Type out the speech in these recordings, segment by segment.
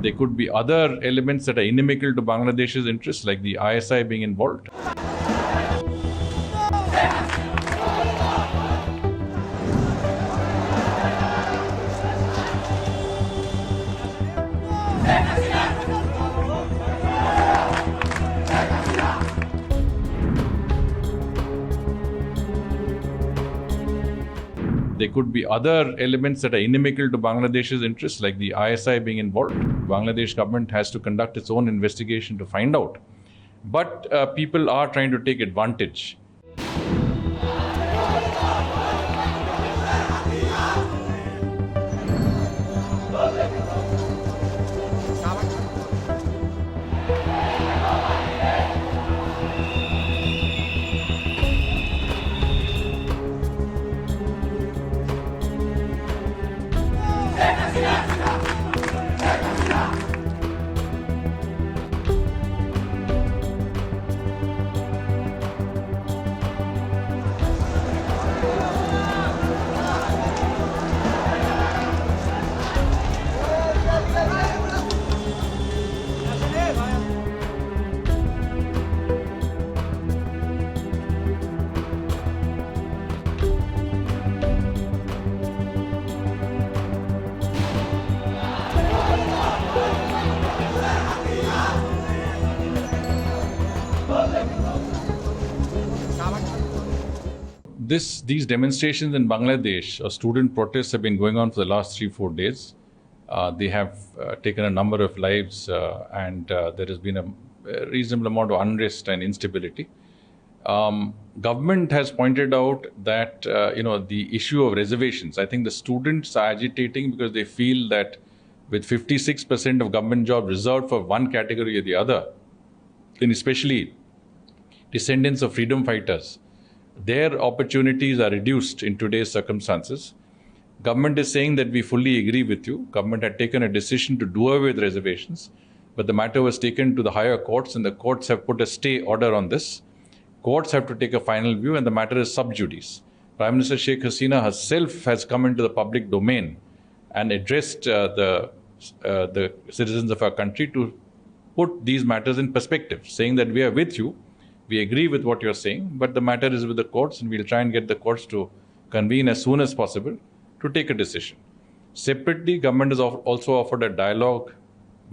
There could be other elements that are inimical to Bangladesh's interests, like the ISI being involved. There could be other elements that are inimical to Bangladesh's interests, like the ISI being involved. Bangladesh government has to conduct its own investigation to find out. But people are trying to take advantage. These demonstrations in Bangladesh, or student protests, have been going on for the last 3-4 days. They have taken a number of lives, and there has been a reasonable amount of unrest and instability. Government has pointed out that the issue of reservations. I think the students are agitating because they feel that with 56% of government jobs reserved for one category or the other, and especially descendants of freedom fighters, their opportunities are reduced in today's circumstances. Government is saying that we fully agree with you. Government had taken a decision to do away with reservations, but the matter was taken to the higher courts, and the courts have put a stay order on this. Courts have to take a final view, and the matter is sub judice. Prime Minister Sheikh Hasina herself has come into the public domain and addressed the citizens of our country to put these matters in perspective, saying that we are with you. We agree with what you're saying, but the matter is with the courts, and we'll try and get the courts to convene as soon as possible to take a decision. Separately, government has also offered a dialogue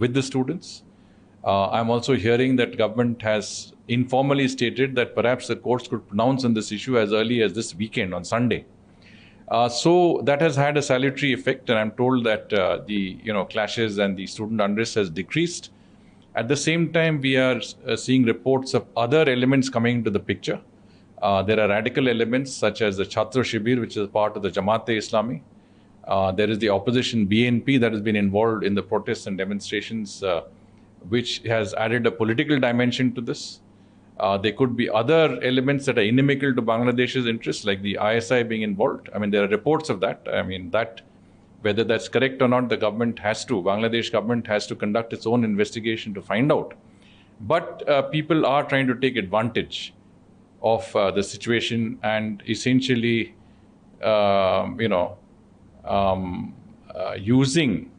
with the students. I'm also hearing that government has informally stated that perhaps the courts could pronounce on this issue as early as this weekend, on Sunday. So that has had a salutary effect, and I'm told that the clashes and the student unrest has decreased. At the same time, we are seeing reports of other elements coming into the picture. There are radical elements such as the Chhatra Shibir, which is part of the Jamaat-e-Islami. There is the opposition BNP that has been involved in the protests and demonstrations, which has added a political dimension to this. There could be other elements that are inimical to Bangladesh's interests, like the ISI being involved. I mean, there are reports of that. I mean, whether that's correct or not, Bangladesh government has to conduct its own investigation to find out. But people are trying to take advantage of the situation and essentially, using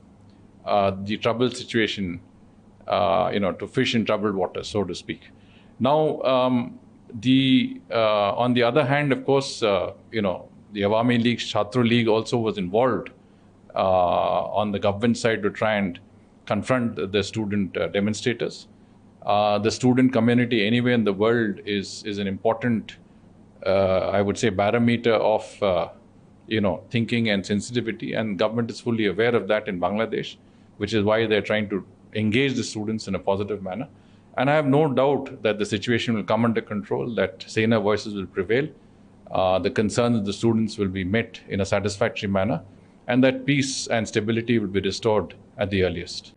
the troubled situation, to fish in troubled water, so to speak. Now, on the other hand, of course, the Awami League, Chhatra League also was involved on the government side to try and confront the student demonstrators. The student community anywhere in the world is an important, I would say, barometer of thinking and sensitivity, and government is fully aware of that in Bangladesh, which is why they're trying to engage the students in a positive manner. And I have no doubt that the situation will come under control, that saner voices will prevail, the concerns of the students will be met in a satisfactory manner, and that peace and stability will be restored at the earliest.